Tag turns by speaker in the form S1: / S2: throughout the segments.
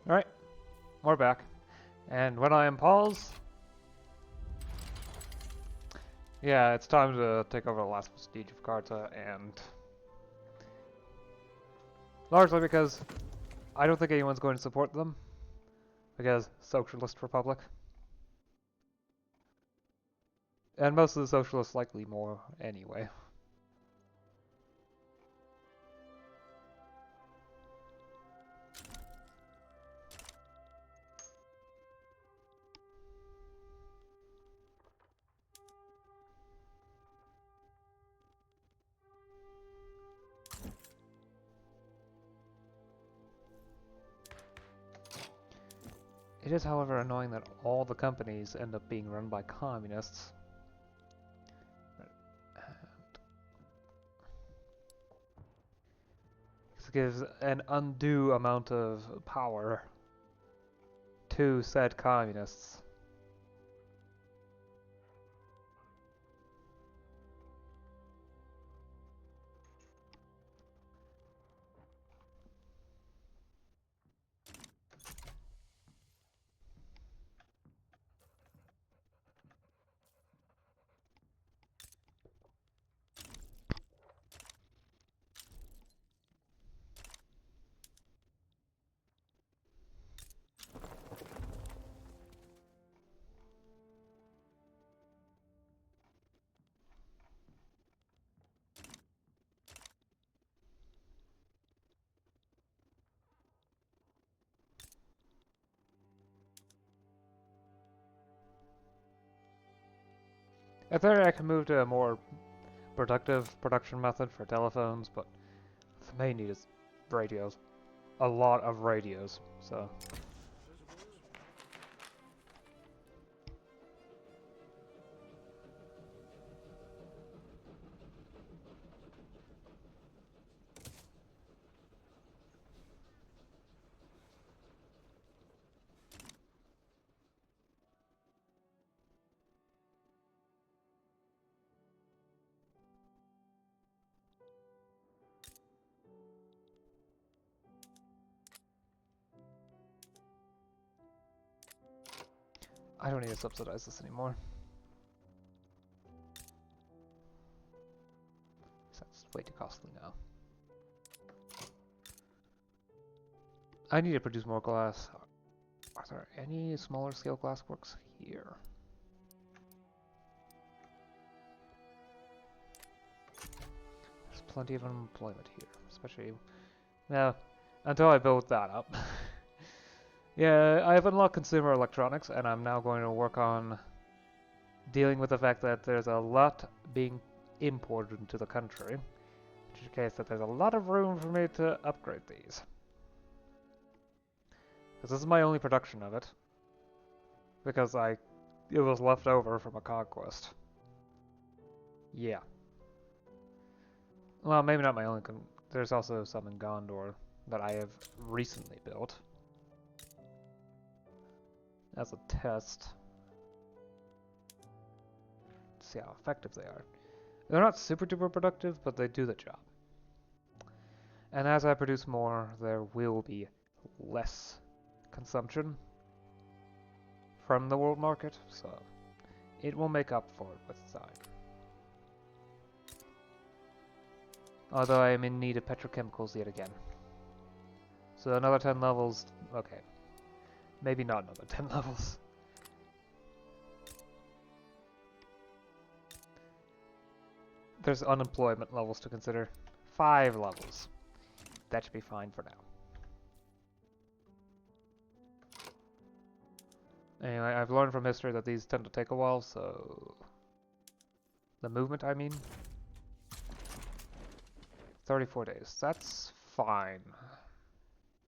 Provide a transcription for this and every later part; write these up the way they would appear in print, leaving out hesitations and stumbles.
S1: Alright, we're back. And when I am paused, yeah, it's time to take over the last prestige of Carta, and largely because I don't think anyone's going to support them, because Socialist Republic. And most of the Socialists likely more anyway. It is, however, annoying that all the companies end up being run by communists. This gives an undue amount of power to said communists. In theory, I can move to a more productive production method for telephones, but the main need is radios. A lot of radios, so. I don't need to subsidize this anymore. That's way too costly now. I need to produce more glass. Are there any smaller scale glass works here? There's plenty of unemployment here, especially now until I build that up. Yeah, I have unlocked consumer electronics, and I'm now going to work on dealing with the fact that there's a lot being imported into the country, which is the case that there's a lot of room for me to upgrade these. Because this is my only production of it, because it was left over from a conquest. Yeah. Well, maybe not my only. There's also some in Gondor that I have recently built as a test. See how effective they are. They're not super duper productive, but they do the job. And as I produce more, there will be less consumption from the world market, so it will make up for it with time. Although I am in need of petrochemicals yet again. So another 10 levels, okay. Maybe not another 10 levels. There's unemployment levels to consider. 5 levels. That should be fine for now. Anyway, I've learned from history that these tend to take a while, so... The movement, I mean. 34 days. That's fine.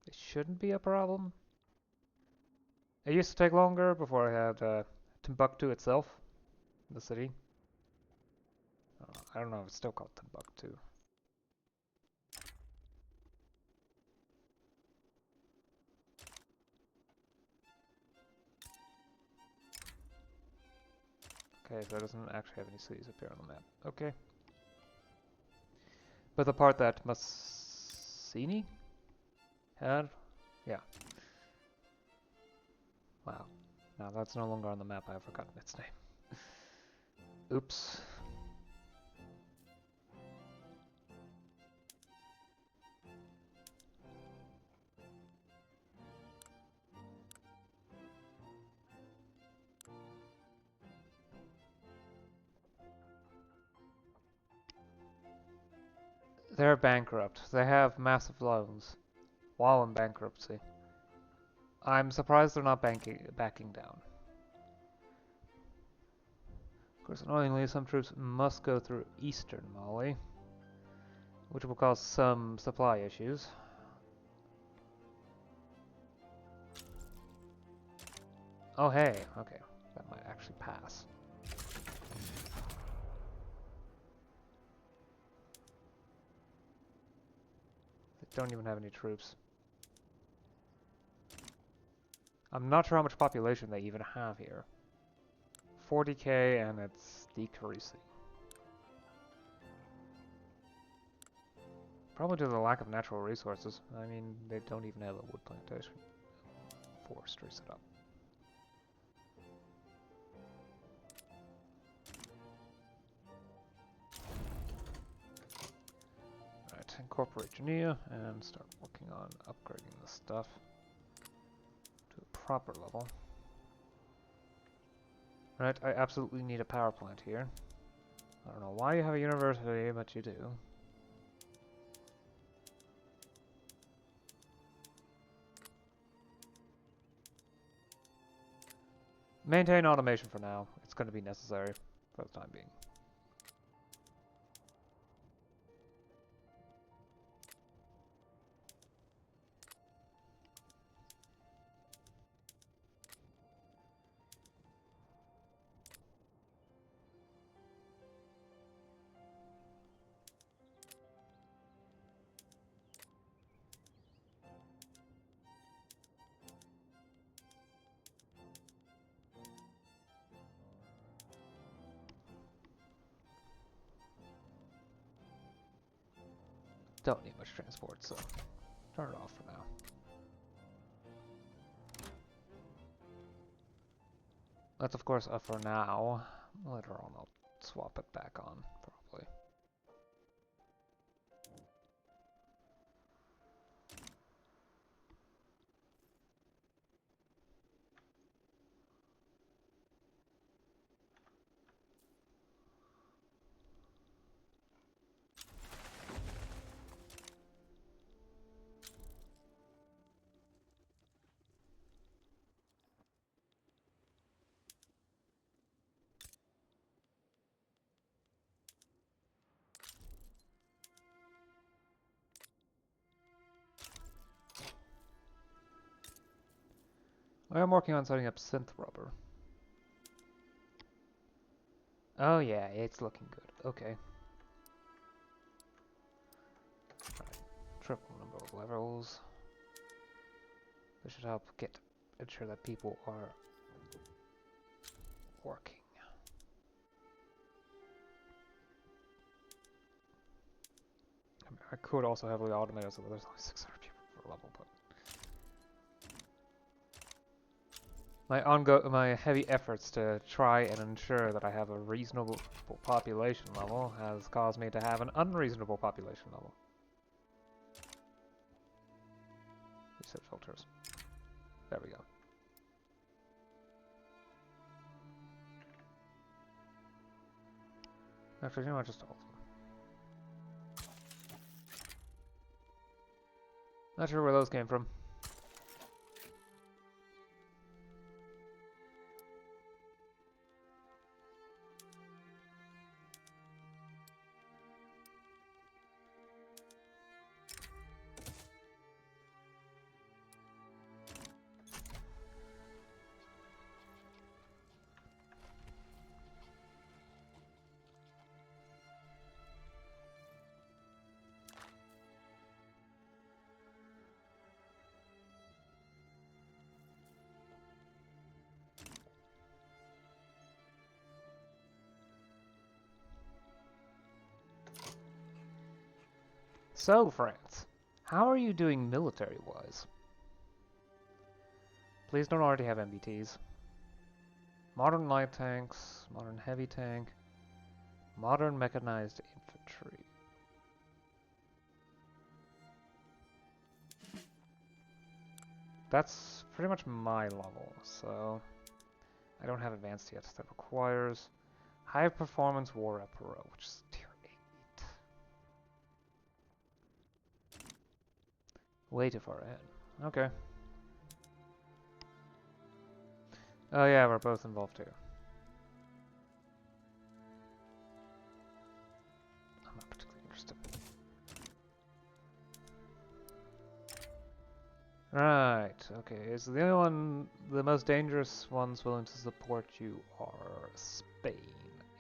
S1: It shouldn't be a problem. It used to take longer before I had Timbuktu itself, the city. I don't know if it's still called Timbuktu. Okay, so it doesn't actually have any cities up here on the map. Okay. But the part that Massini had? Yeah. Now that's no longer on the map. I've forgotten its name. Oops. They're bankrupt. They have massive loans while in bankruptcy. I'm surprised they're not backing down. Of course, annoyingly, some troops must go through eastern Mali, which will cause some supply issues. Oh hey, okay, that might actually pass. They don't even have any troops. I'm not sure how much population they even have here. 40k and it's decreasing. Probably due to the lack of natural resources. I mean, they don't even have a wood plantation. Forestry set up. Right, incorporate Geneva and start working on upgrading this stuff to a proper level. Right, I absolutely need a power plant here. I don't know why you have a university, but you do. Maintain automation for now. It's going to be necessary for the time being. Don't need much transport, so turn it off for now. That's of course a for now. Later on I'll swap it back on, probably. I am working on setting up synth rubber. Oh yeah, it's looking good. Okay. Right. Triple number of levels. This should help ensure that people are working. I mean, I could also heavily automate it so that there's only 600 people per level, but my heavy efforts to try and ensure that I have a reasonable population level has caused me to have an unreasonable population level. Reset filters. There we go. Actually, you know what? Just all of them. Not sure where those came from. So, France, how are you doing military-wise? Please don't already have MBTs. Modern light tanks, modern heavy tank, modern mechanized infantry. That's pretty much my level, so I don't have advanced yet. That requires high performance war apparel, which is tier 8. Way too far ahead. Okay. Oh yeah, we're both involved here. I'm not particularly interested. Right, okay. Is the only one, the most dangerous ones willing to support you are Spain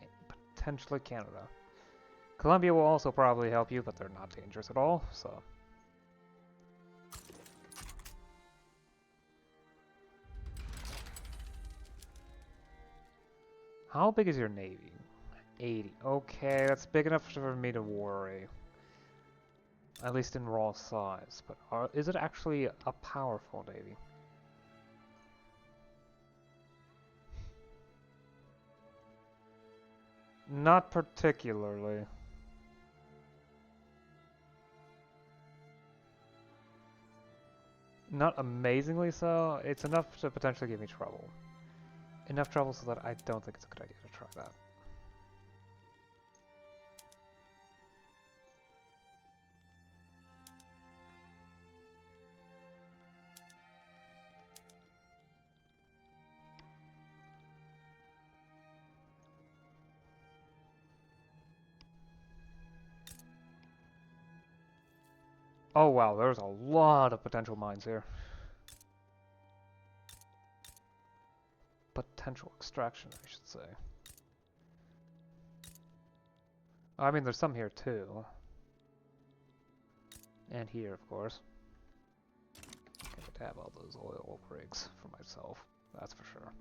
S1: and potentially Canada. Colombia will also probably help you, but they're not dangerous at all, so. How big is your navy? 80. Okay, that's big enough for me to worry. At least in raw size. But is it actually a powerful navy? Not particularly. Not amazingly so. It's enough to potentially give me trouble. Enough trouble so that I don't think it's a good idea to try that. Oh wow, there's a lot of potential mines here. Potential extraction, I should say. I mean, there's some here too. And here, of course. Can't wait to have all those oil rigs for myself, that's for sure.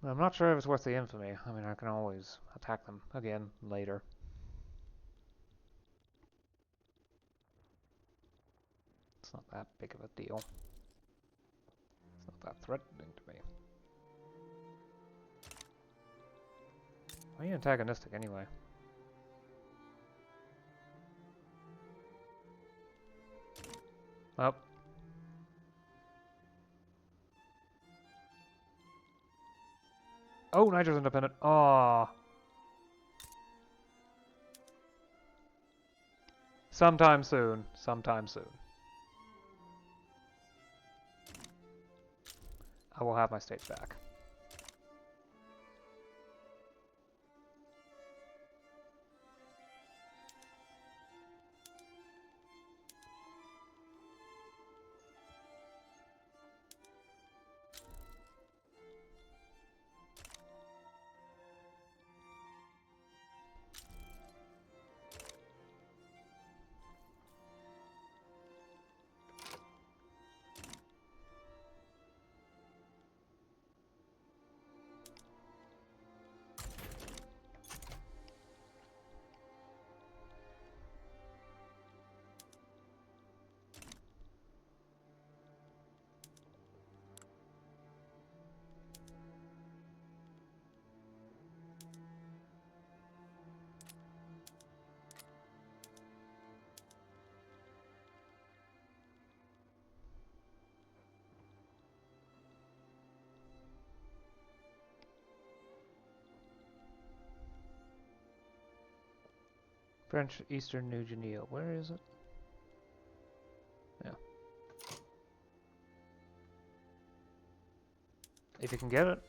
S1: I'm not sure if it's worth the infamy. I mean, I can always attack them again later. It's not that big of a deal. It's not that threatening to me. Why are you antagonistic anyway? Oh. Oh, Niger's independent. Aww. Sometime soon. Sometime soon. I will have my state back. French Eastern New Guinea. Where is it? Yeah. If you can get it.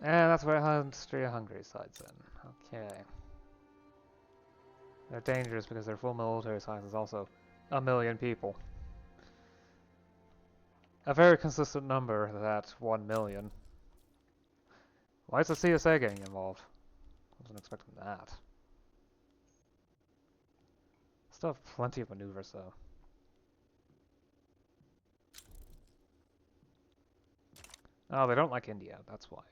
S1: And that's where Austria-Hungary sides in. Okay. They're dangerous because their full military size is also 1,000,000 people. A very consistent number, that 1,000,000. Why is the CSA getting involved? I wasn't expecting that. Still have plenty of maneuvers though. Oh, they don't like India, that's why.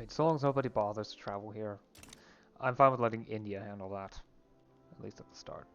S1: mean, so long as nobody bothers to travel here, I'm fine with letting India handle that, at least at the start.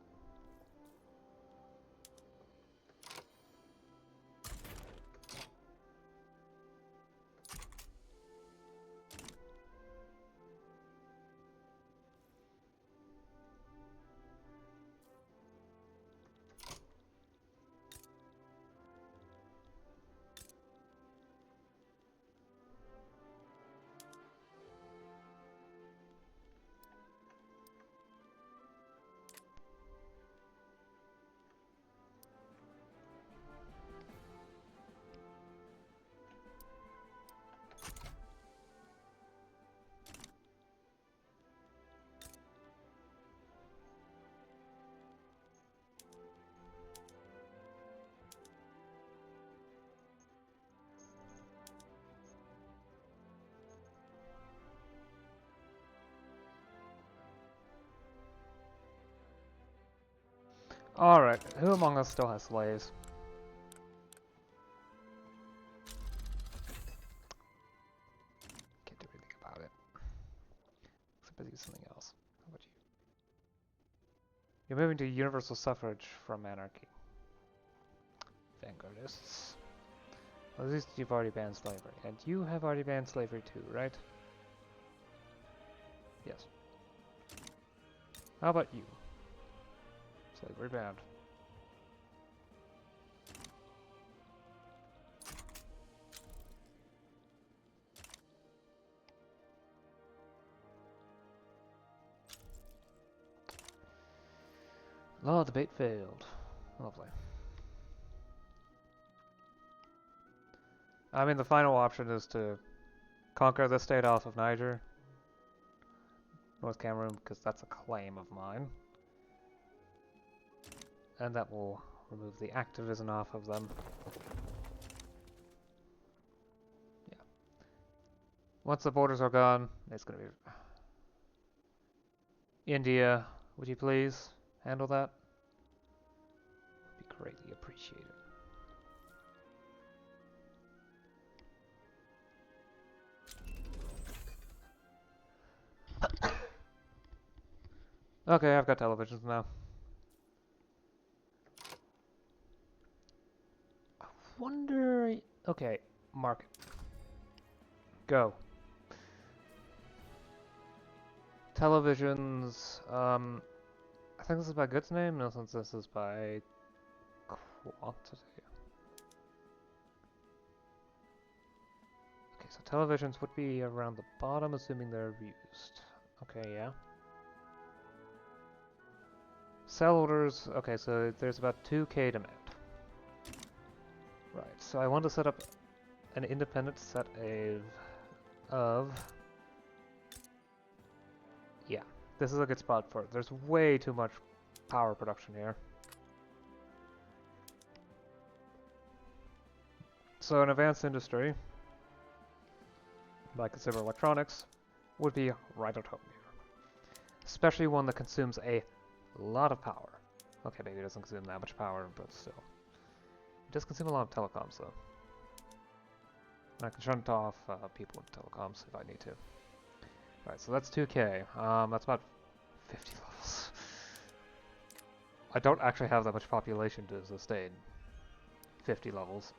S1: Alright, who among us still has slaves? Can't do anything about it. Except busy with something else. How about you? You're moving to universal suffrage from anarchy. Vanguardists. Well, at least you've already banned slavery. And you have already banned slavery too, right? Yes. How about you? Slavery banned. Law debate failed. Lovely. I mean, the final option is to conquer the state off of Niger, North Cameroon, because that's a claim of mine. And that will remove the activism off of them. Yeah. Once the borders are gone, it's going to be... India, would you please handle that? Would be greatly appreciated. Okay, I've got televisions now. I wonder... Okay, market. Go. Televisions, I think this is by goods name, no, since this is by quantity. Okay, so televisions would be around the bottom, assuming they're used. Okay, yeah. Sell orders, okay, so there's about 2k demand. Right, so I want to set up an independent set of... Yeah, this is a good spot for it. There's way too much power production here. So an advanced industry, like consumer electronics, would be right at home here. Especially one that consumes a lot of power. Okay, maybe it doesn't consume that much power, but still. It does consume a lot of telecoms, though. I can shunt off people in telecoms if I need to. Alright, so that's 2k. That's about 50 levels. I don't actually have that much population to sustain 50 levels.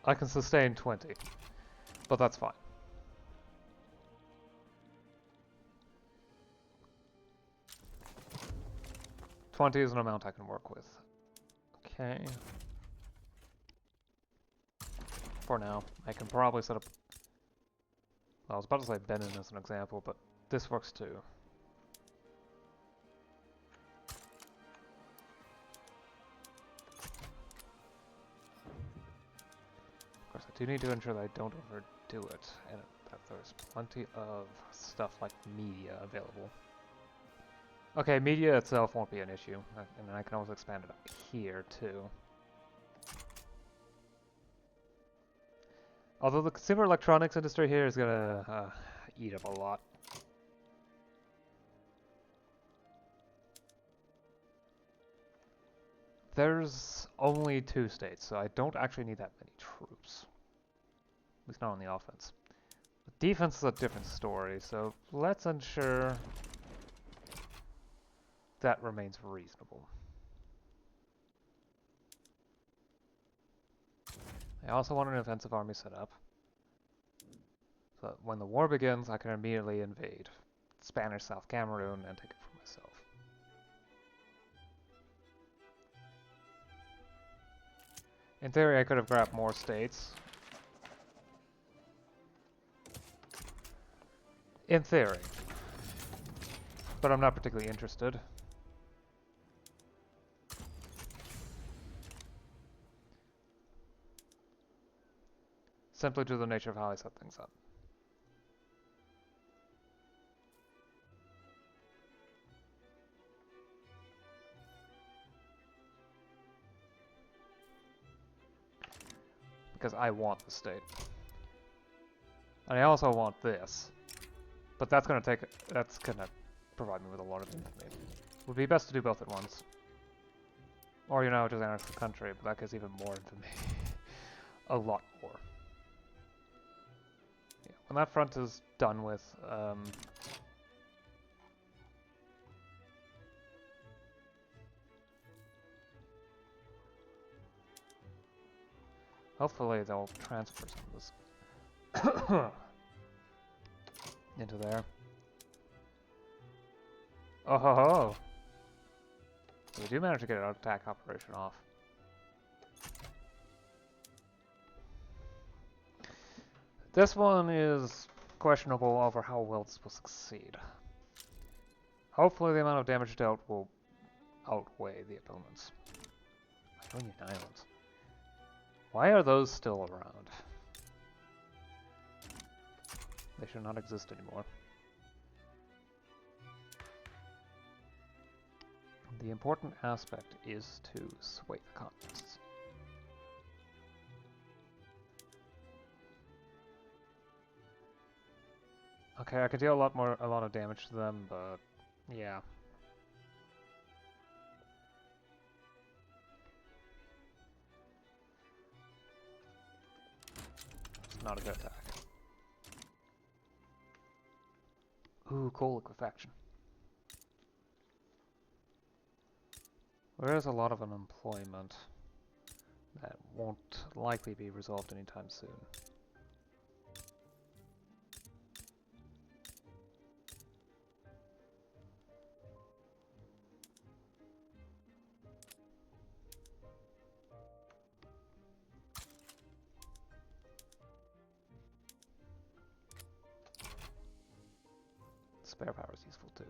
S1: I can sustain 20, but that's fine. $20 is an amount I can work with. Okay. For now, I can probably set up... I was about to say Benin as an example, but this works too. Of course, I do need to ensure that I don't overdo it, and that there's plenty of stuff like media available. Okay, media itself won't be an issue, and I can always expand it up here too. Although the consumer electronics industry here is gonna eat up a lot. There's only 2 states, so I don't actually need that many troops. At least not on the offense. But defense is a different story, so let's ensure that remains reasonable. I also want an offensive army set up, so that when the war begins, I can immediately invade Spanish South Cameroon and take it for myself. In theory, I could have grabbed more states. In theory. But I'm not particularly interested. Simply due to the nature of how I set things up. Because I want the state. And I also want this. But that's gonna provide me with a lot of infamy. Would be best to do both at once. Or, you know, just annex the country, but that gives even more infamy. A lot more. Yeah, when that front is done with, hopefully they'll transfer some of this into there. Oh ho ho! So we do manage to get an attack operation off. This one is questionable over how well this will succeed. Hopefully the amount of damage dealt will outweigh the opponent's. Ionian Islands. Why are those still around? They should not exist anymore. The important aspect is to sway the communists. Okay, I could deal a lot of damage to them, but yeah. It's not a good attack. Ooh, coal liquefaction. There is a lot of unemployment that won't likely be resolved anytime soon. Spare power is useful too.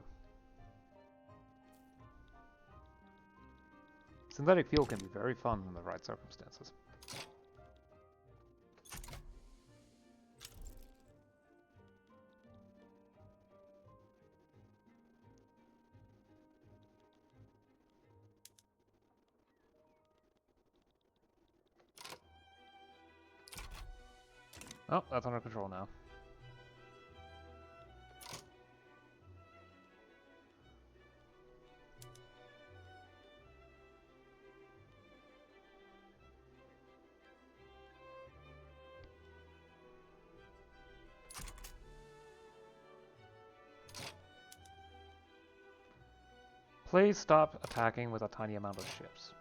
S1: Synthetic fuel can be very fun in the right circumstances. Oh, that's under control now. Please stop attacking with a tiny amount of ships.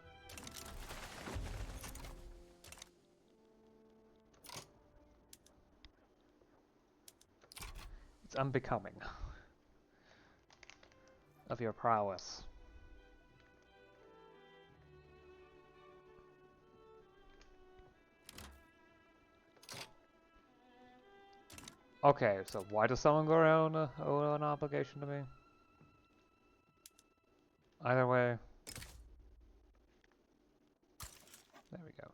S1: It's unbecoming of your prowess. Okay, so why does someone go around owe an obligation to me? Either way. There we go.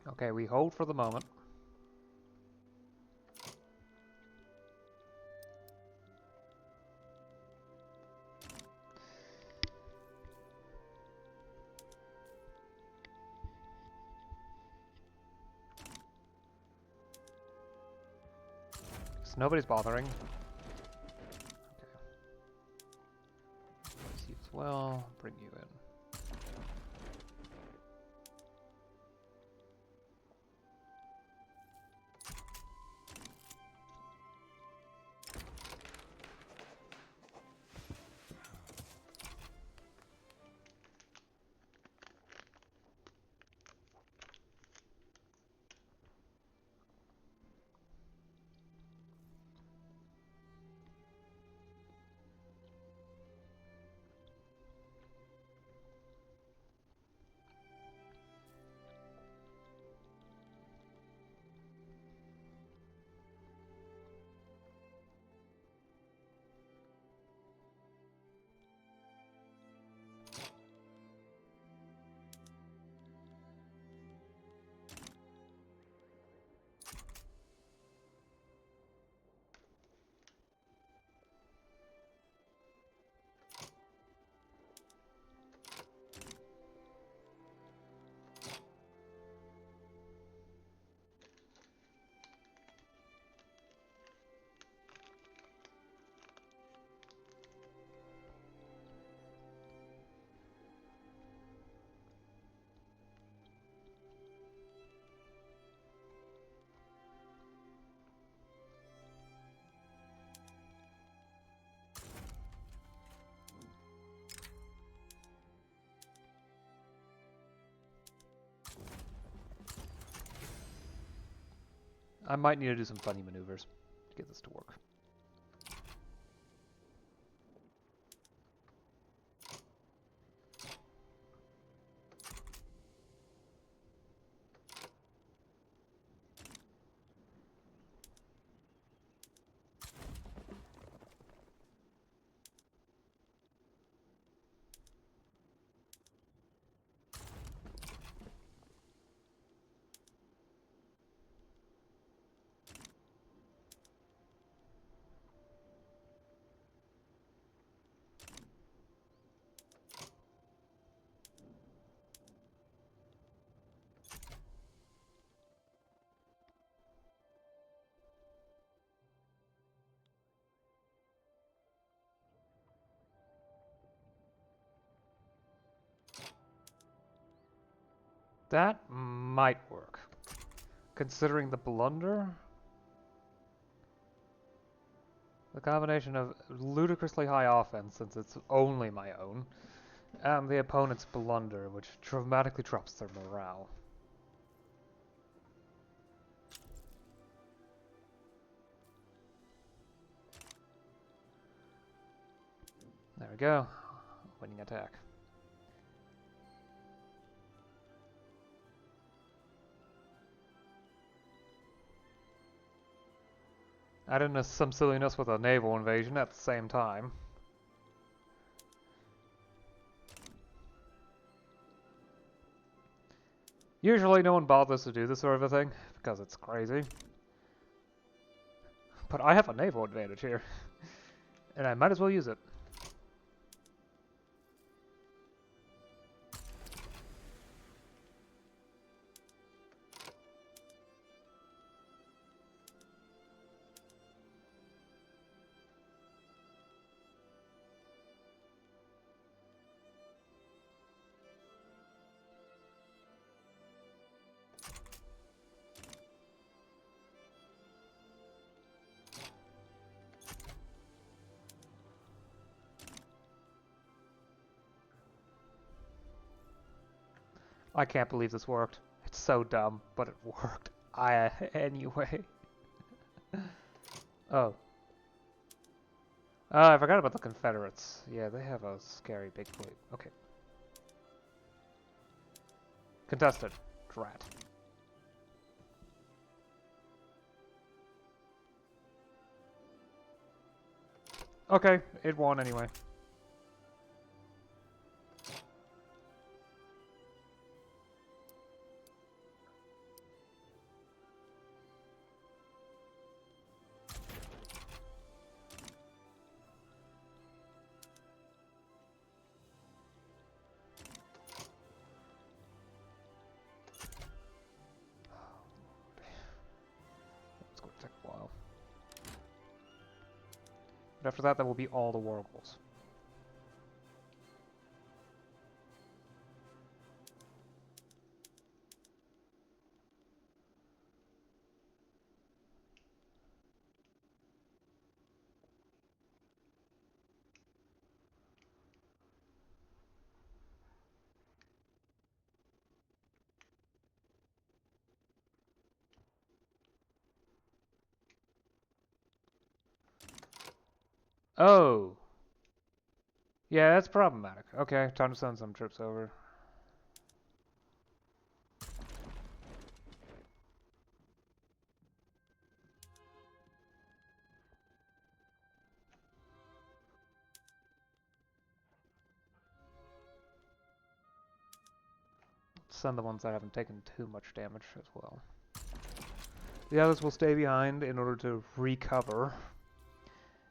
S1: Okay, we hold for the moment. So nobody's bothering. Okay. See as well. Bring you in. I might need to do some funny maneuvers to get this to work. That might work. Considering the blunder, the combination of ludicrously high offense, since it's only my own, and the opponent's blunder, which dramatically drops their morale. There we go. Winning attack. Add in some silliness with a naval invasion at the same time. Usually no one bothers to do this sort of a thing, because it's crazy. But I have a naval advantage here, and I might as well use it. I can't believe this worked. It's so dumb, but it worked. Anyway. Oh. I forgot about the Confederates. Yeah, they have a scary big fleet. Okay. Contested. Drat. Okay, it won anyway. But after that, that will be all the war goals. Oh! Yeah, that's problematic. Okay, time to send some troops over. Send the ones that haven't taken too much damage as well. The others will stay behind in order to recover.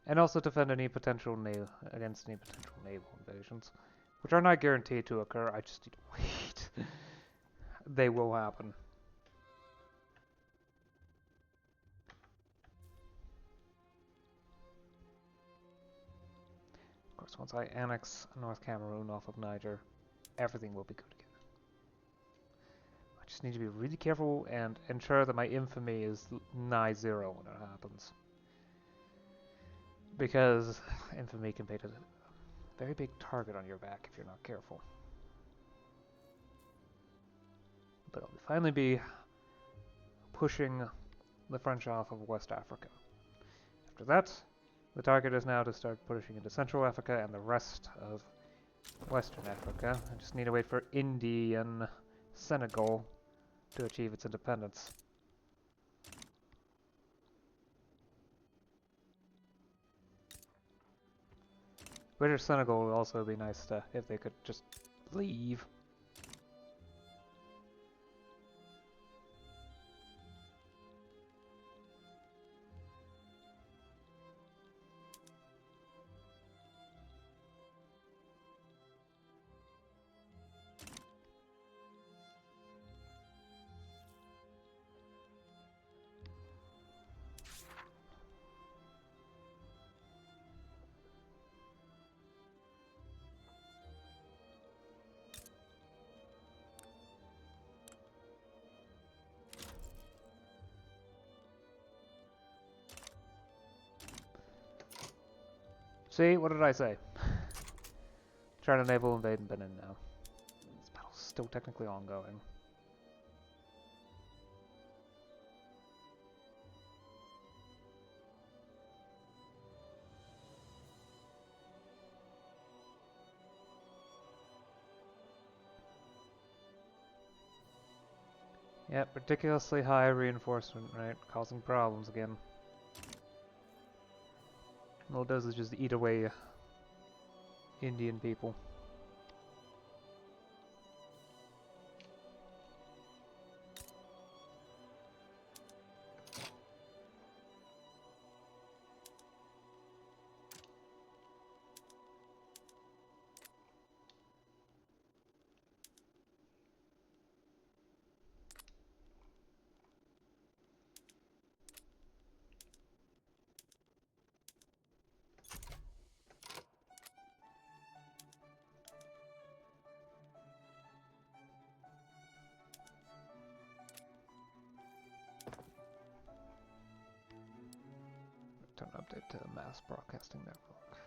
S1: And also defend any potential against any potential naval invasions. Which are not guaranteed to occur, I just need to wait. They will happen. Of course, once I annex North Cameroon off of Niger, everything will be good again. I just need to be really careful and ensure that my infamy is nigh zero when it happens. Because infamy can be a very big target on your back if you're not careful. But I'll finally be pushing the French off of West Africa. After that, the target is now to start pushing into Central Africa and the rest of Western Africa. I just need to wait for Indian Senegal to achieve its independence. British Senegal would also be nice to, if they could just leave. See, what did I say? Trying to naval invade Benin now. This battle's still technically ongoing. Yep, ridiculously high reinforcement rate, causing problems again. All it does is just eat away Indian people. Turn update to mass broadcasting network.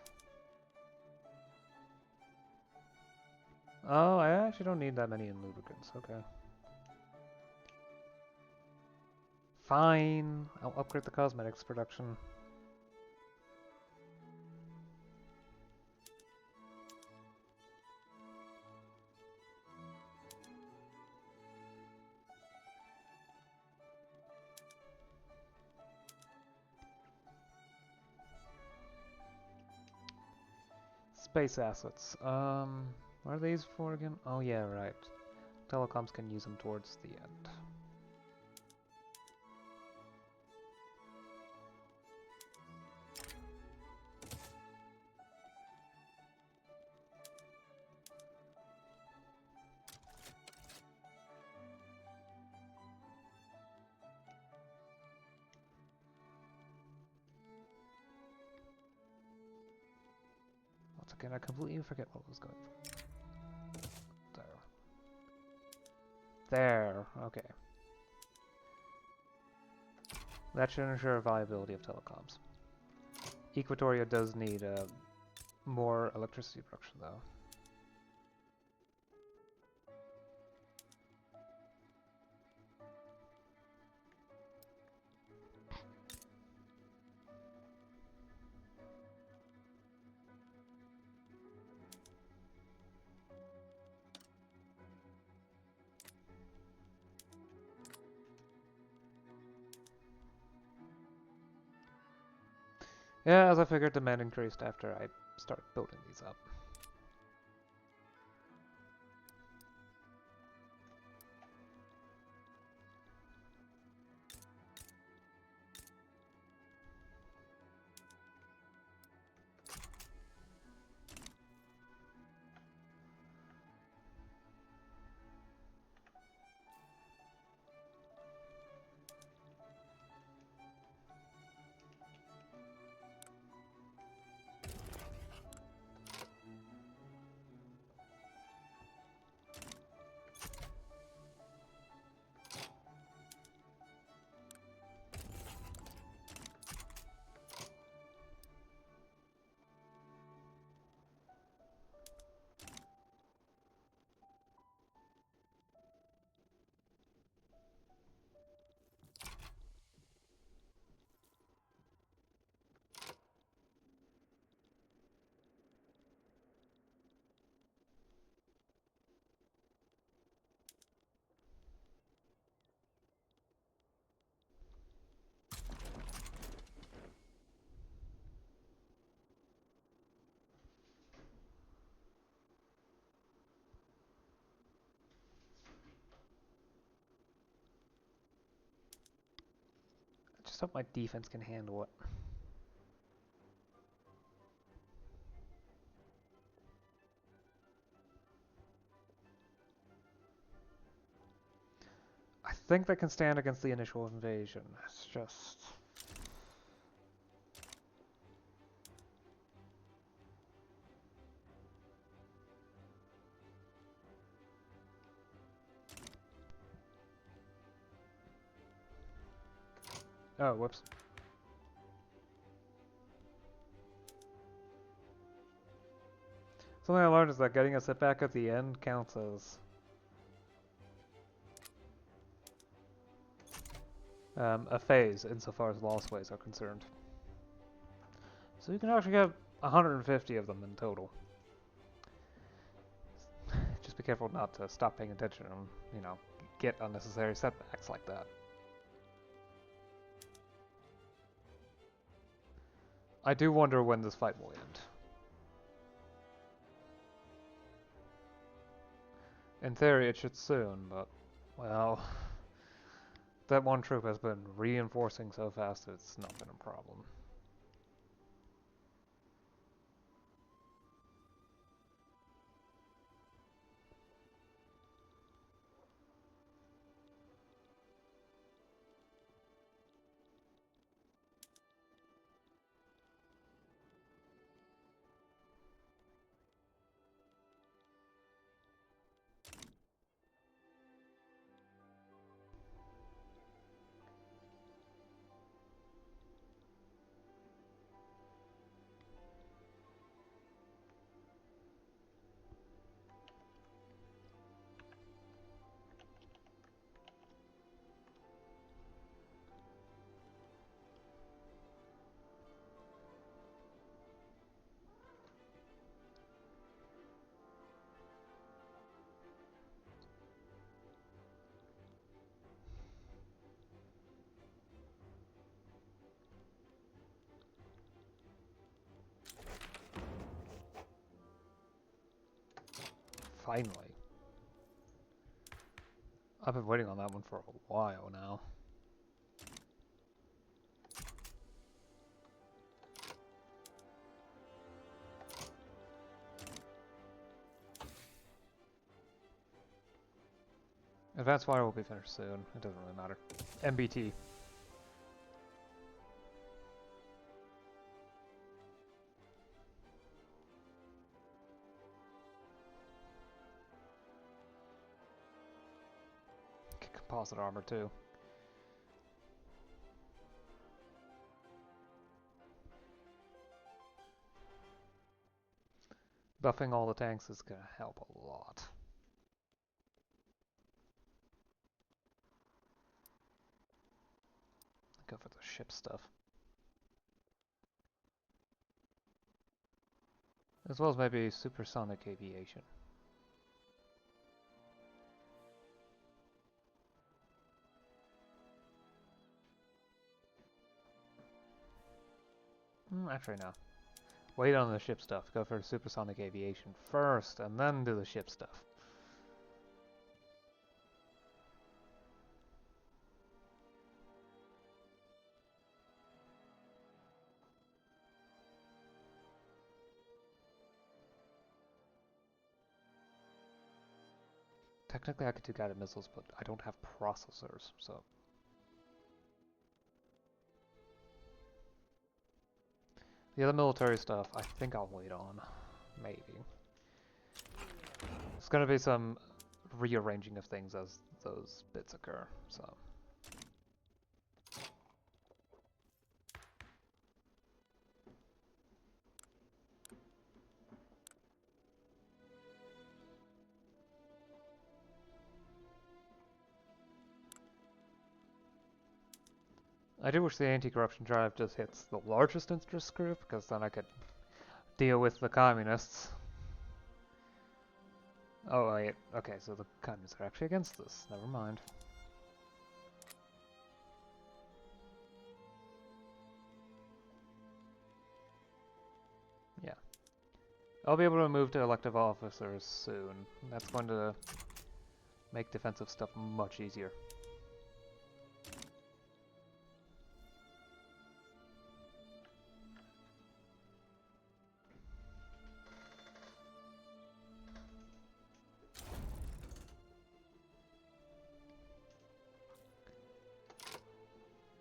S1: Oh, I actually don't need that many in lubricants, okay. Fine, I'll upgrade the cosmetics production. Space assets. What are these for again? Oh yeah, right. Telecoms can use them towards the end. Again, I completely forget what was going for. There. Okay. That should ensure viability of telecoms. Equatoria does need more electricity production, though. Yeah, as I figured, demand increased after I started building these up. I just hope my defense can handle it. I think they can stand against the initial invasion. It's just... Oh, whoops. Something I learned is that getting a setback at the end counts as a phase insofar as lost ways are concerned. So you can actually get 150 of them in total. Just be careful not to stop paying attention and, you know, get unnecessary setbacks like that. I do wonder when this fight will end. In theory, it should soon, but, well, that one troop has been reinforcing so fast that it's not been a problem. Finally. I've been waiting on that one for a while now. Advanced Wire will be finished soon. It doesn't really matter. MBT. composite armor too. Buffing all the tanks is gonna help a lot. Go for the ship stuff. As well as maybe supersonic aviation. Actually, no. Wait on the ship stuff. Go for supersonic aviation first, and then do the ship stuff. Technically, I could do guided missiles, but I don't have processors, so... The other military stuff, I think I'll wait on. Maybe. There's gonna be some rearranging of things as those bits occur, so... I do wish the anti-corruption drive just hits the largest interest group, because then I could deal with the communists. Oh, wait. Okay, so the communists are actually against this. Never mind. Yeah. I'll be able to move to elective officers soon. That's going to make defensive stuff much easier.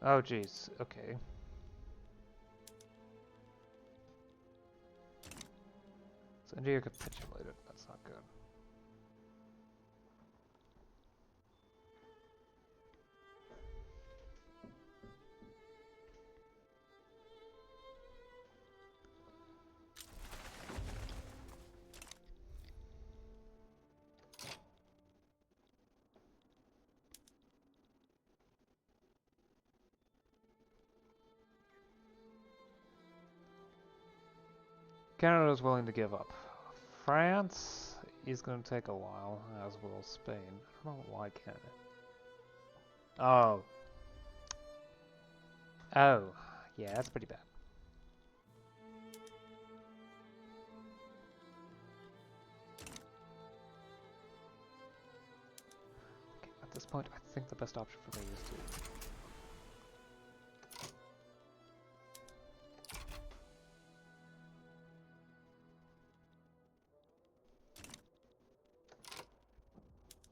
S1: Oh, jeez. Okay. So India capitulated. That's not good. Canada is willing to give up. France is going to take a while, as will Spain. I don't know why Canada. Oh. Oh. Yeah, that's pretty bad. Okay, at this point, I think the best option for me is to...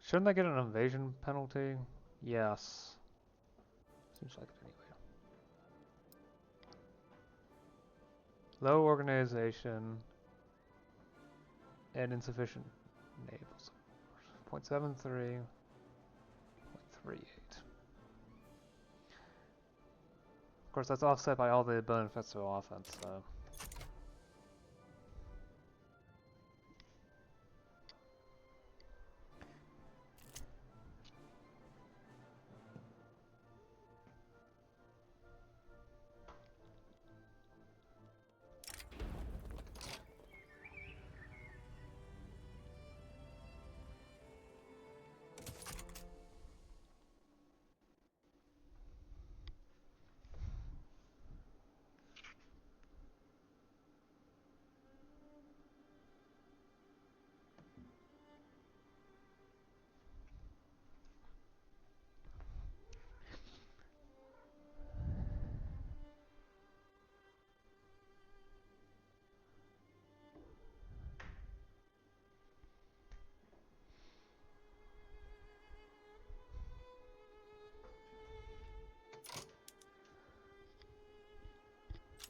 S1: Shouldn't I get an invasion penalty? Yes. Seems like it anyway. Low organization and insufficient naval support. 0.73, 0.38. Of course, that's offset by all the benefits of offense, so...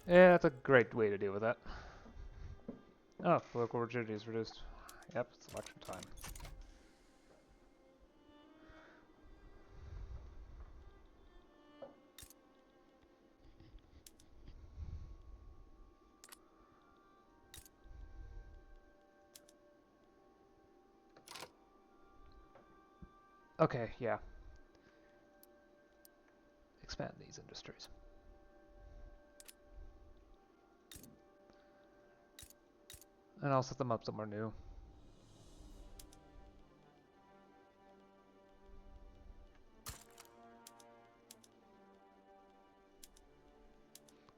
S1: Yeah, that's a great way to deal with that. Oh, political rigidity is reduced. Yep, it's election time. Okay, yeah. Expand these industries. And I'll set them up somewhere new.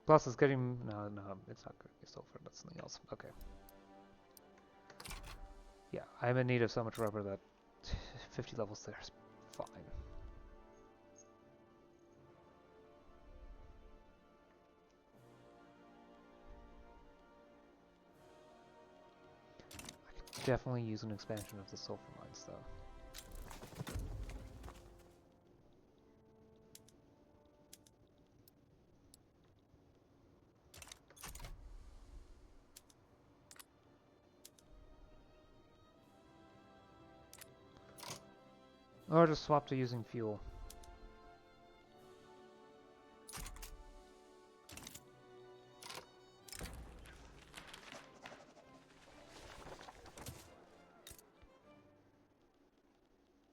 S1: Plus, it's getting... No, it's not going to be sulfur. That's something else. Okay. Yeah, I'm in need of so much rubber that 50 levels there is fine. I could definitely use an expansion of the sulfur mines, though. Or just swap to using fuel.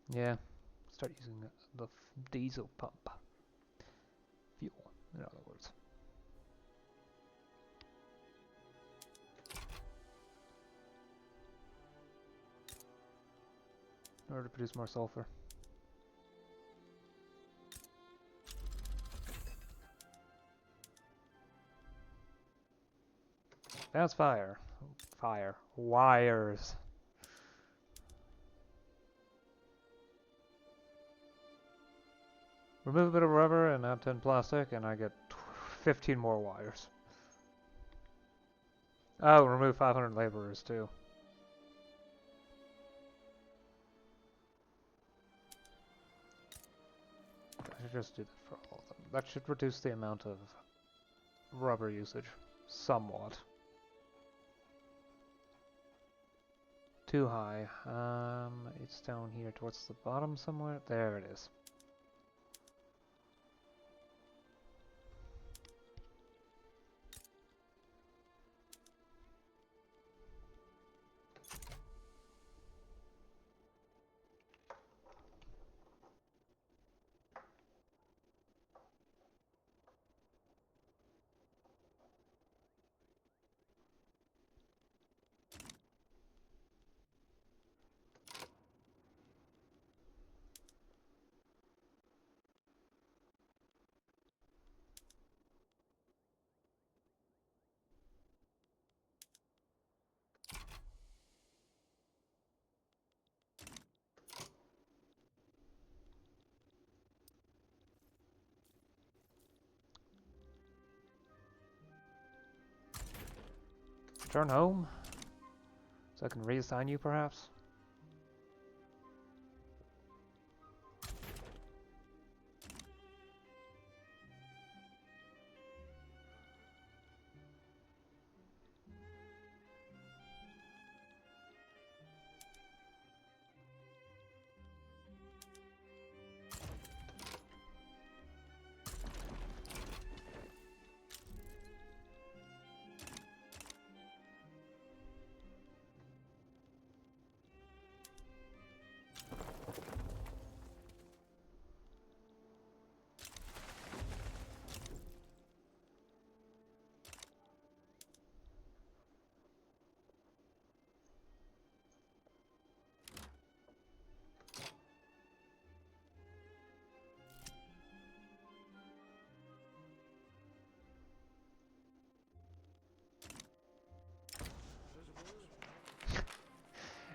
S1: Yeah, start using the diesel pump. Fuel, in other words. In order to produce more sulfur. That's fire. Fire. Wires. Remove a bit of rubber and add 10 plastic, and I get 15 more wires. Oh, remove 500 laborers too. I should just do that for all of them. That should reduce the amount of rubber usage somewhat. Too high. It's down here towards the bottom somewhere. There it is. Turn home? So I can reassign you, perhaps?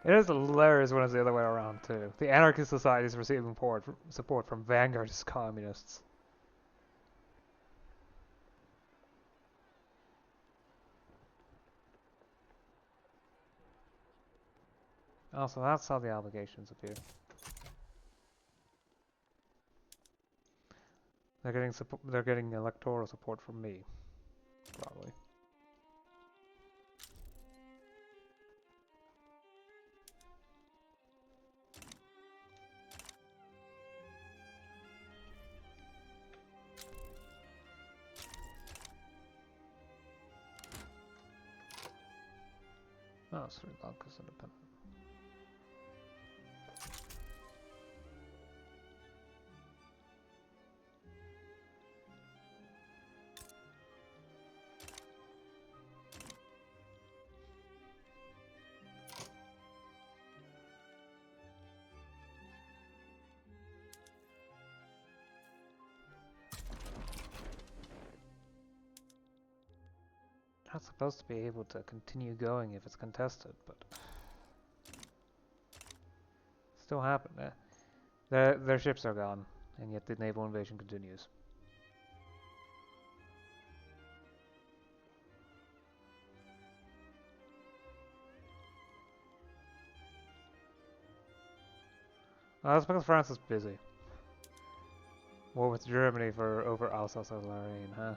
S1: It is hilarious when it's the other way around, too. The anarchist society is receiving support from vanguardist communists. Also, that's how the obligations appear. They're getting electoral support from me, probably. Oh, Sri Lanka's independent. not supposed to be able to continue going if it's contested, but still happened. Their ships are gone, and yet the naval invasion continues. Well, that's because France is busy. War with Germany for over Alsace and Lorraine, huh?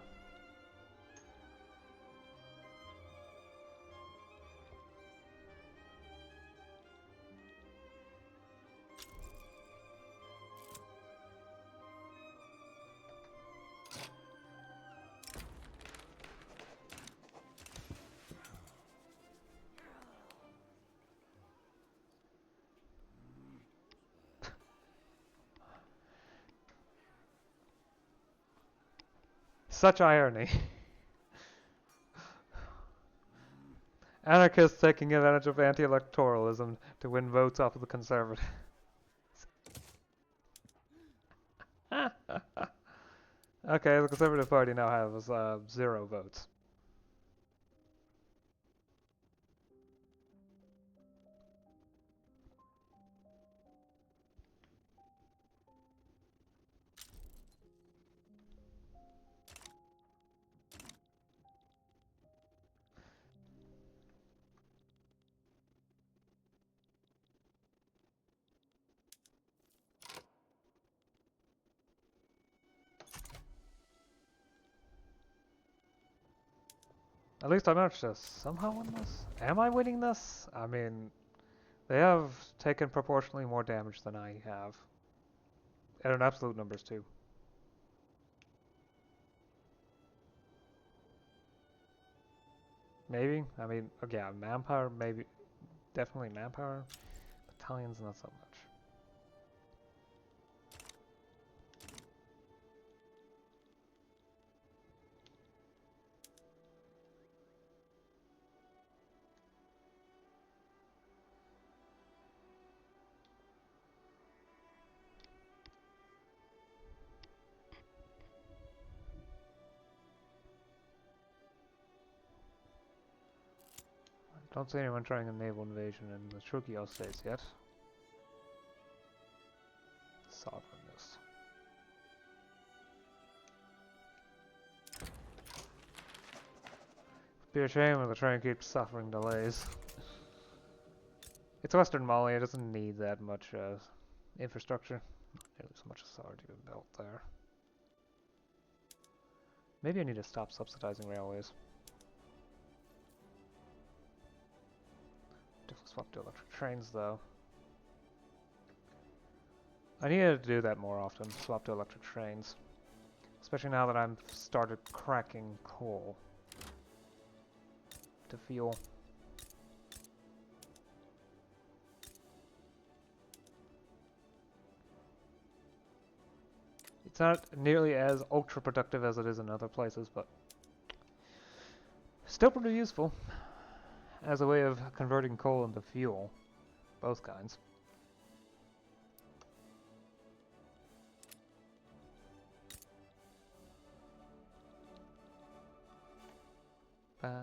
S1: Such irony. Anarchists taking advantage of anti-electoralism to win votes off of the conservatives. Okay, the Conservative Party now has 0 votes. At least I managed to somehow win this. Am I winning this? I mean, they have taken proportionally more damage than I have. And in absolute numbers too. Maybe. I mean, yeah, manpower, maybe. Definitely manpower. Battalions, not so much. Don't see anyone trying a naval invasion in the Trujillo states yet. Sovereignness. Be a shame if the train keeps suffering delays. It's Western Mali, it doesn't need that much infrastructure. Not nearly so much as already been built there. Maybe I need to stop subsidizing railways. Definitely swap to electric trains though. I need to do that more often, swap to electric trains. Especially now that I've started cracking coal to fuel. It's not nearly as ultra productive as it is in other places, but still pretty useful as a way of converting coal into fuel. Both kinds. I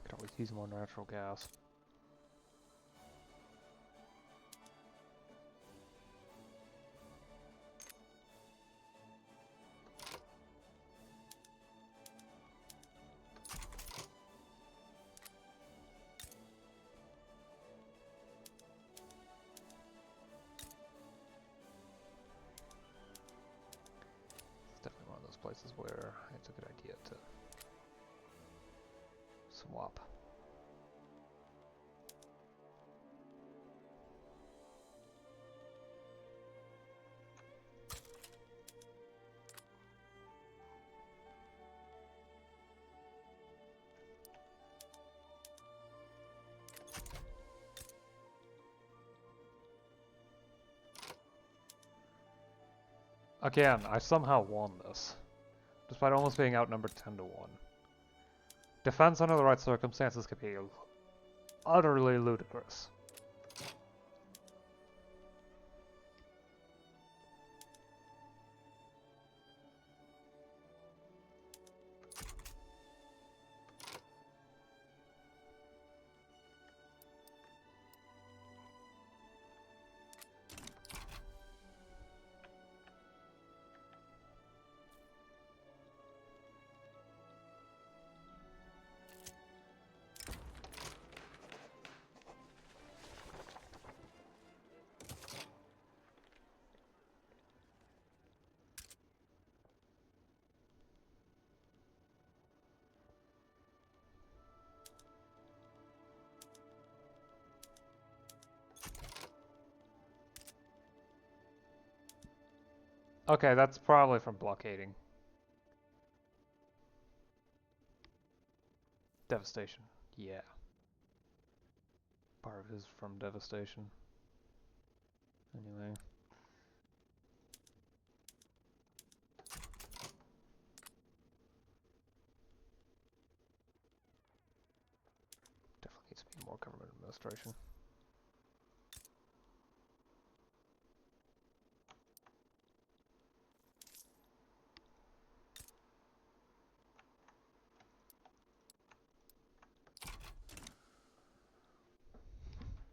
S1: could always use more natural gas. Places where it's a good idea to swap. Again, I somehow won this. Despite almost being outnumbered 10 to 1. Defense under the right circumstances could be utterly ludicrous. Okay, that's probably from blockading. Devastation. Yeah. Part of it is from devastation. Anyway. Definitely needs to be more government administration.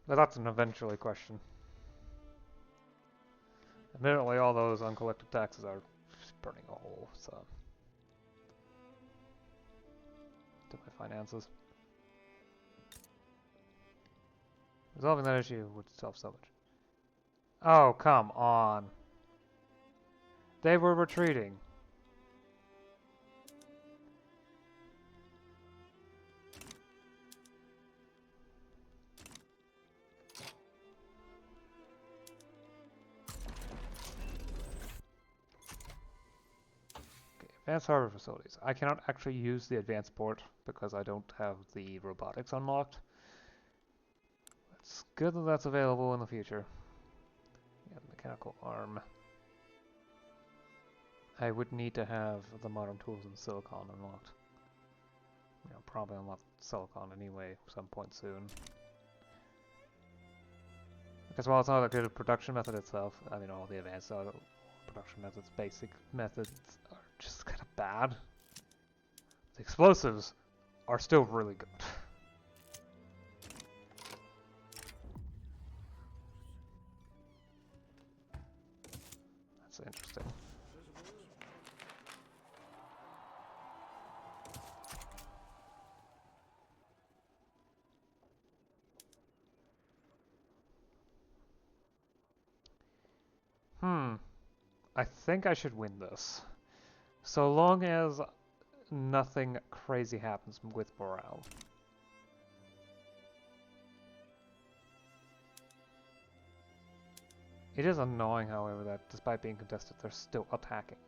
S1: But that's an eventually question. Admittedly, all those uncollected taxes are burning a hole, so... to my finances. Resolving that issue would solve so much. Oh, come on. They were retreating. Advanced harbor facilities. I cannot actually use the advanced port because I don't have the robotics unlocked. It's good that that's available in the future. Yeah, the mechanical arm. I would need to have the modern tools and silicon unlocked. You know, probably unlock silicon anyway some point soon. Because while it's not a good production method itself, I mean all the advanced production methods, basic methods are just kind of bad. The explosives are still really good. That's interesting. I think I should win this. So long as nothing crazy happens with morale. It is annoying, however, that despite being contested, they're still attacking.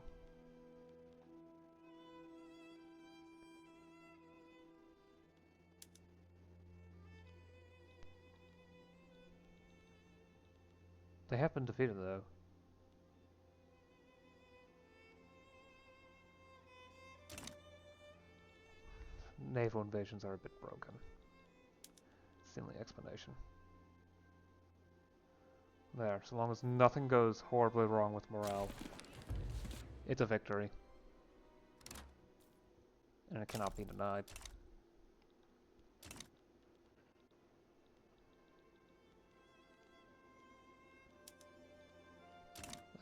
S1: They have been defeated, though. Naval invasions are a bit broken. It's the only explanation. There, so long as nothing goes horribly wrong with morale, it's a victory. And it cannot be denied.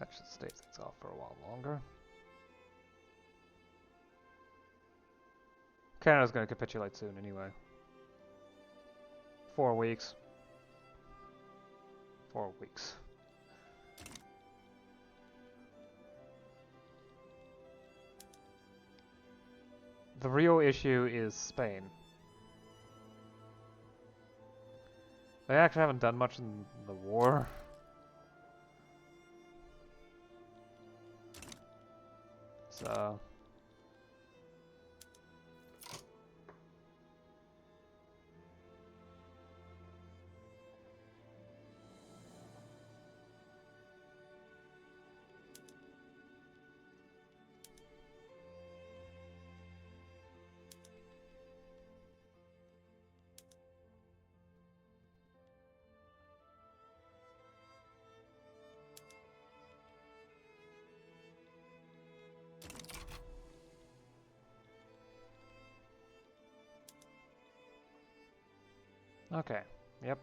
S1: That should stay things off for a while longer. Canada's going to capitulate soon anyway. 4 weeks. 4 weeks. The real issue is Spain. They actually haven't done much in the war. So... Okay, yep.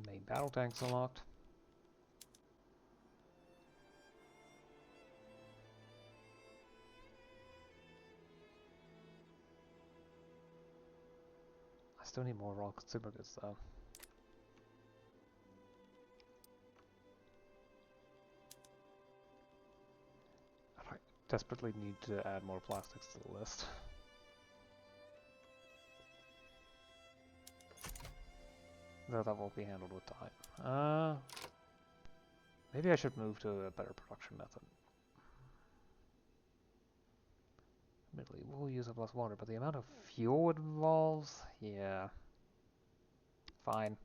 S1: Main battle tanks unlocked. still need more raw consumer goods though. I desperately need to add more plastics to the list. Though that will be handled with time. Maybe I should move to a better production method. Admittedly, we'll use up less water, but the amount of fuel it involves, yeah. Fine.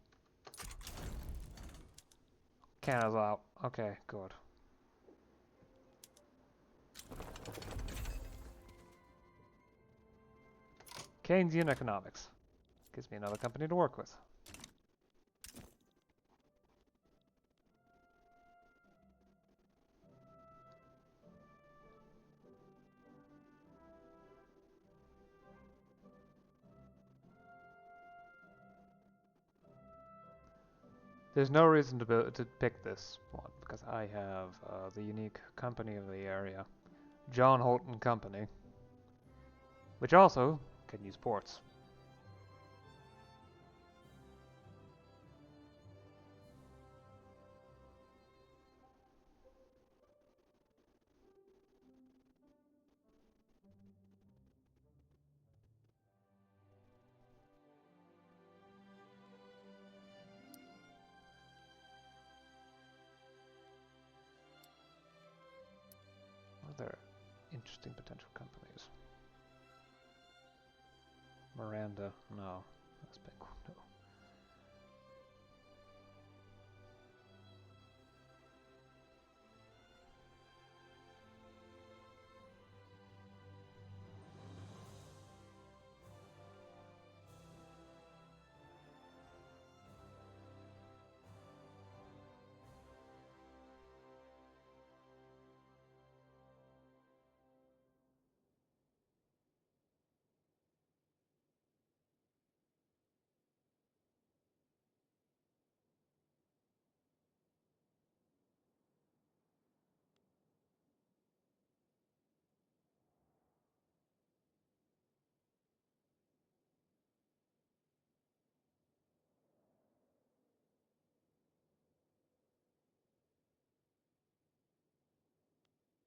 S1: Canada's out. Okay, good. Keynesian economics. Gives me another company to work with. There's no reason to pick this one, because I have the unique company of the area, John Holton Company, which also can use ports. Other interesting potential companies. Miranda, no. That's big. No.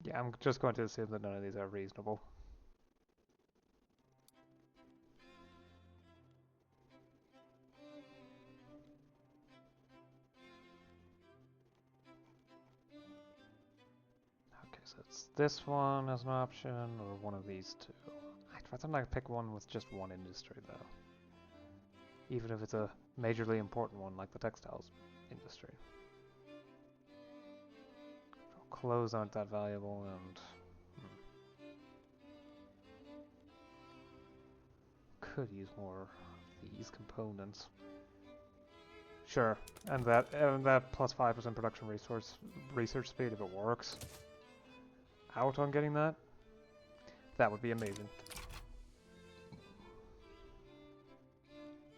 S1: Yeah, I'm just going to assume that none of these are reasonable. Okay, so it's this one as an option, or one of these two. I'd rather not pick one with just one industry, though. Even if it's a majorly important one, like the textiles industry. Clothes aren't that valuable, and could use more of these components. Sure, and that plus 5% production research speed if it works. Out on getting that? That would be amazing.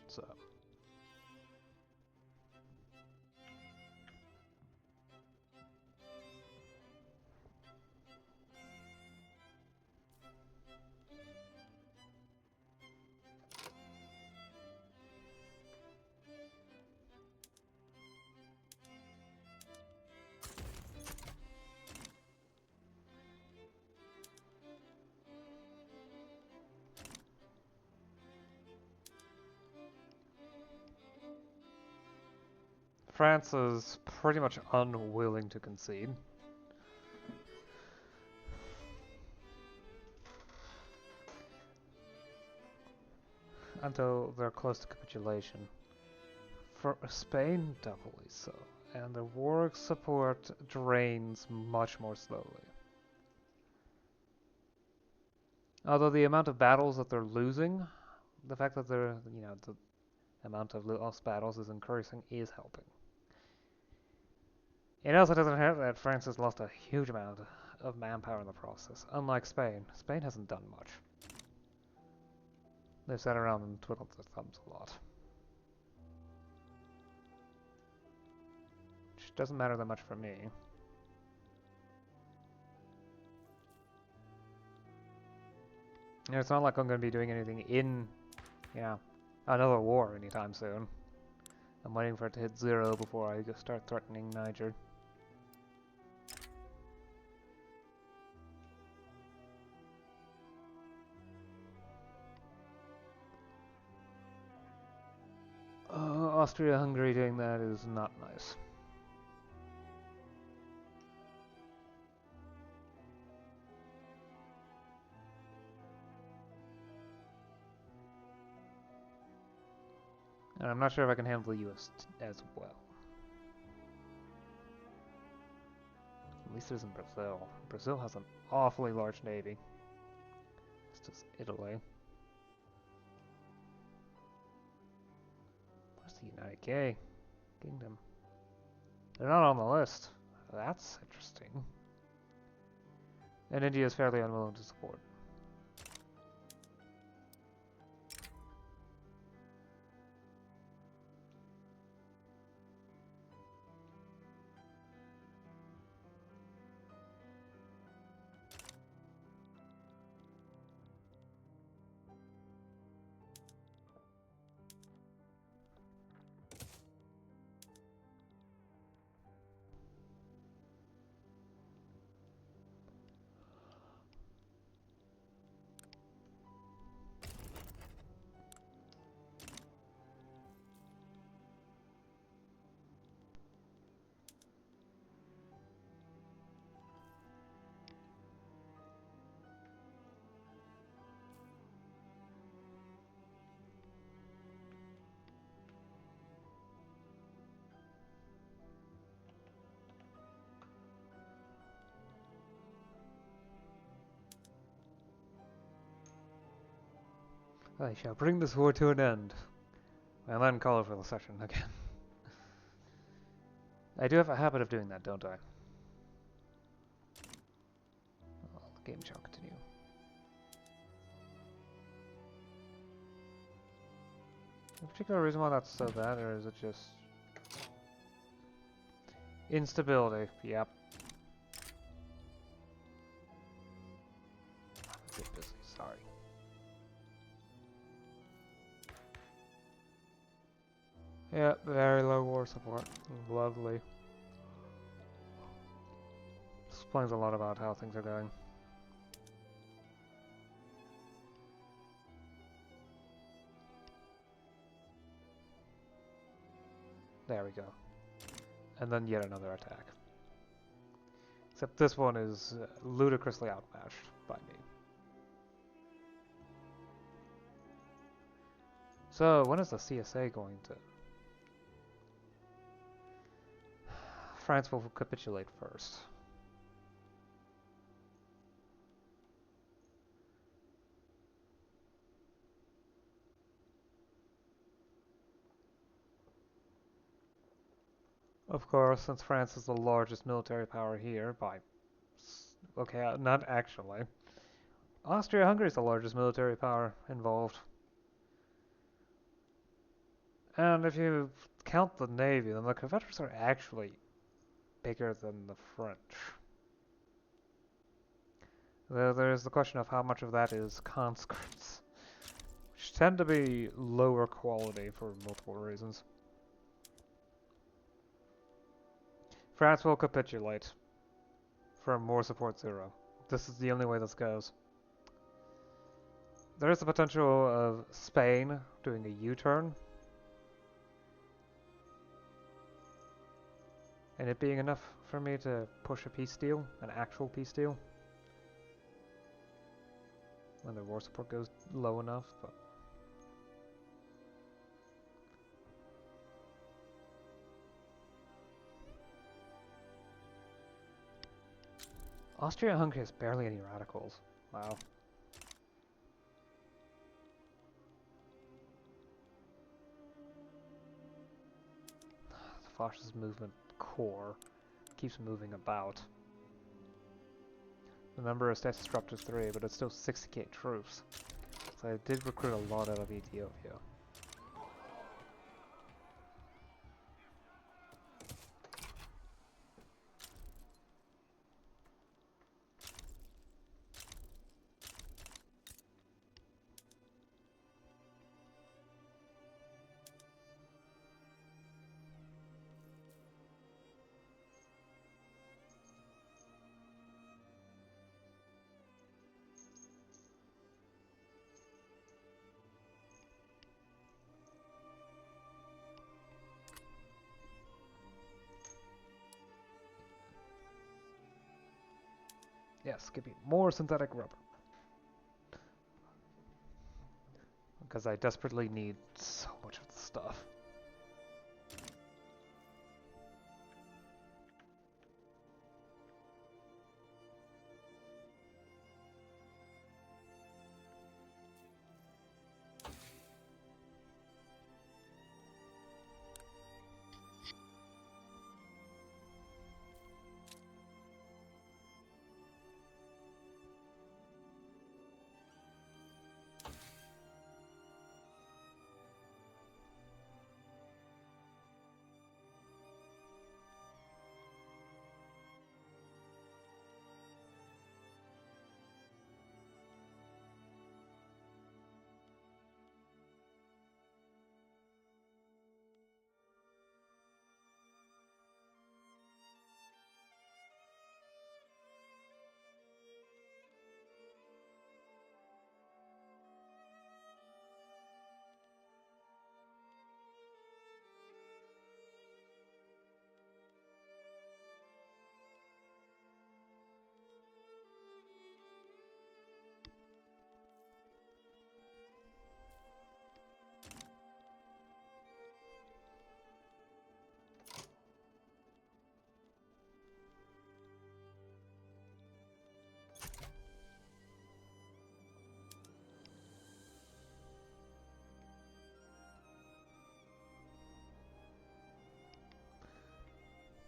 S1: So. France is pretty much unwilling to concede. Until they're close to capitulation. For Spain, doubly so. And the war support drains much more slowly. Although the amount of battles that they're losing, the fact that they're, the amount of lost battles is increasing is helping. It also doesn't hurt that France has lost a huge amount of manpower in the process. Unlike Spain. Spain hasn't done much. They've sat around and twiddled their thumbs a lot. Which doesn't matter that much for me. It's not like I'm going to be doing anything in, another war anytime soon. I'm waiting for it to hit 0 before I start threatening Niger. Austria-Hungary doing that is not nice. And I'm not sure if I can handle the US as well. At least it isn't Brazil. Brazil has an awfully large navy. It's just Italy. Where's the United Kingdom? They're not on the list. That's interesting. And India is fairly unwilling to support. I shall bring this war to an end, and then call for the session again. I do have a habit of doing that, don't I? Well, the game shall continue. A particular reason why that's so bad, or is it just instability? Yep. I'm a bit busy, sorry. Yeah, very low war support. Lovely. Explains a lot about how things are going. There we go. And then yet another attack. Except this one is ludicrously outmatched by me. So, when is the CSA going to... France will capitulate first. Of course, since France is the largest military power here by... Okay, not actually. Austria-Hungary is the largest military power involved. And if you count the Navy, then the Confederates are actually bigger than the French. There's the question of how much of that is conscripts, which tend to be lower quality for multiple reasons. France will capitulate for more support 0. This is the only way this goes. There is the potential of Spain doing a U-turn, and it being enough for me to push a peace deal, an actual peace deal, when the war support goes low enough. But Austria-Hungary has barely any radicals. Wow. The fascist movement core keeps moving about. The number of stats dropped to 3, but it's still 60k troops. So I did recruit a lot out of Ethiopia. Yes, give me more synthetic rubber. Because I desperately need so much of the stuff.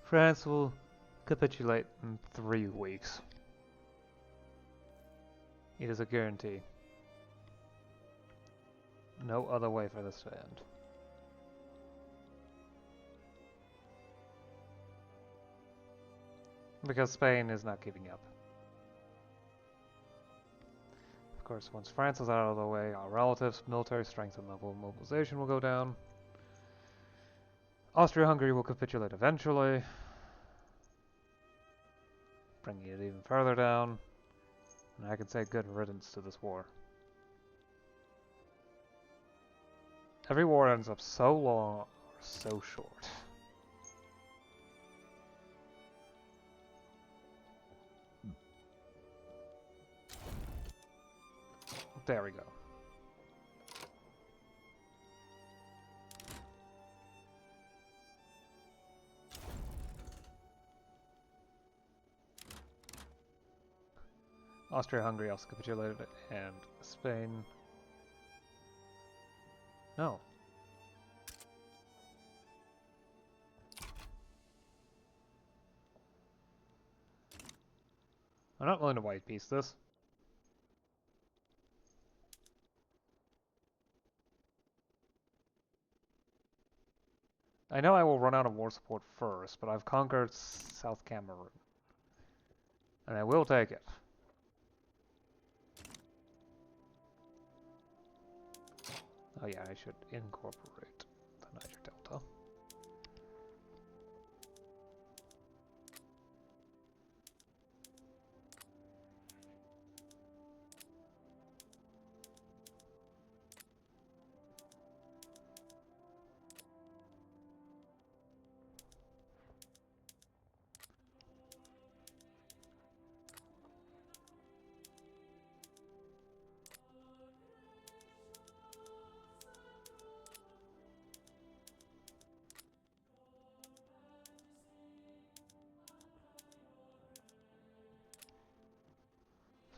S1: France will capitulate in 3 weeks. It is a guarantee. No other way for this to end. Because Spain is not giving up. Of course, once France is out of the way, our relatives' military strength and level of mobilization will go down. Austria-Hungary will capitulate eventually, bringing it even further down. And I can say good riddance to this war. Every war ends up so long or so short. There we go. Austria-Hungary also capitulated, and Spain... No. I'm not willing to white piece this. I know I will run out of war support first, but I've conquered South Cameroon. And I will take it. Oh yeah, I should incorporate the Niger Delta.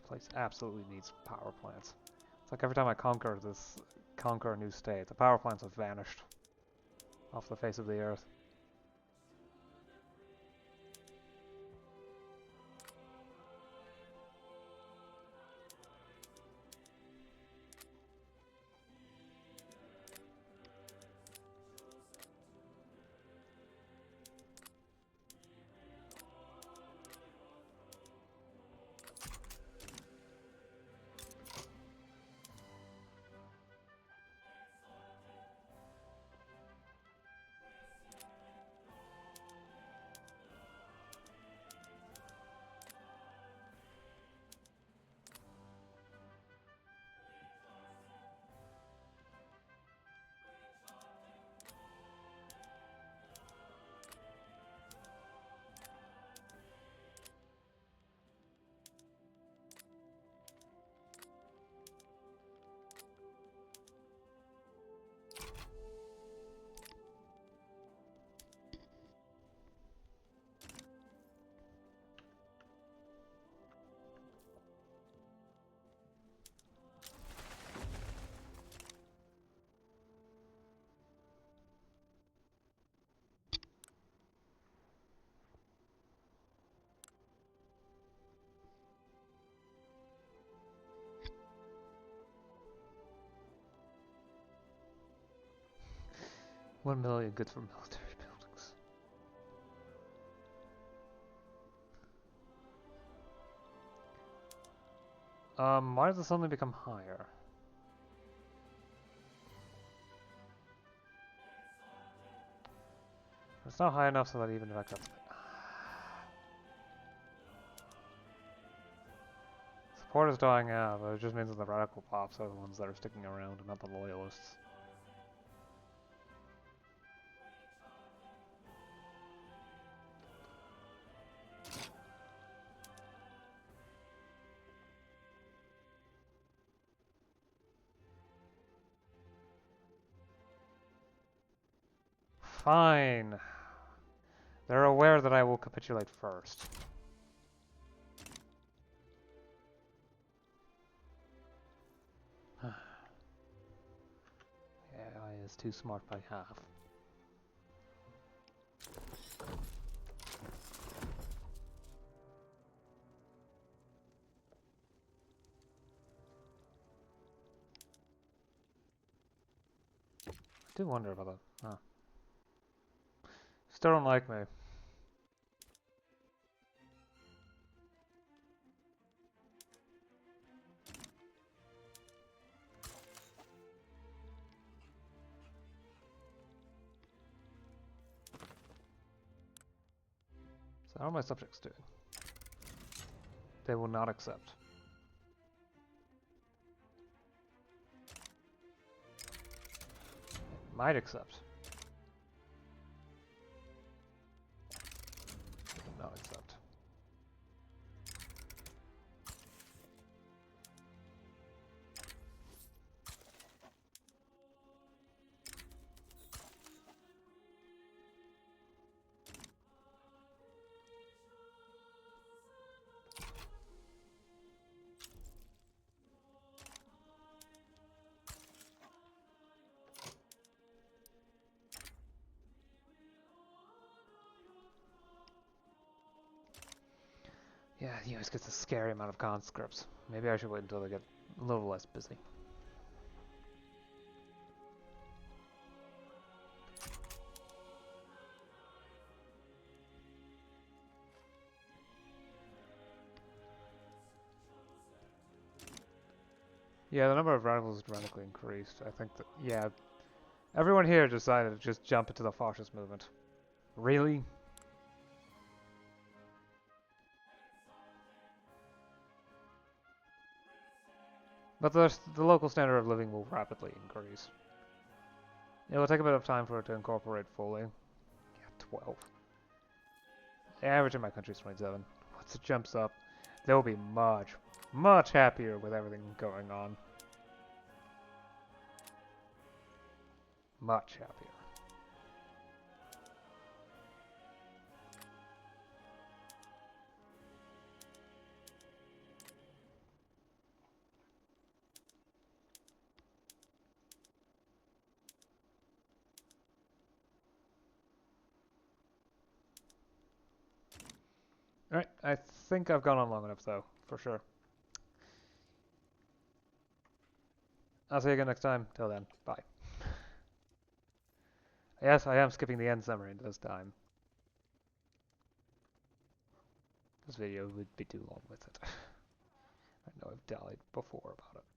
S1: Place absolutely needs power plants. It's like every time I conquer a new state, the power plants have vanished off the face of the earth. 1 million good for military buildings. Why does it suddenly become higher? It's not high enough so that even if I cut it. Support is dying out, but it just means that the radical pops are the ones that are sticking around and not the loyalists. Fine. They're aware that I will capitulate first. AI is too smart by half. I do wonder about that. Huh. Still don't like me. So how are my subjects doing? They will not accept. Might accept. Not accept. Yeah, the US gets a scary amount of conscripts. Maybe I should wait until they get a little less busy. Yeah, the number of radicals dramatically increased. I think that, yeah, everyone here decided to just jump into the fascist movement. Really? But the local standard of living will rapidly increase. It will take a bit of time for it to incorporate fully. Yeah, 12. The average in my country is 27. Once it jumps up, they'll be much, much happier with everything going on. Much happier. Alright, I think I've gone on long enough though, for sure. I'll see you again next time. Till then, bye. Yes, I am skipping the end summary this time. This video would be too long with it. I know I've died before about it.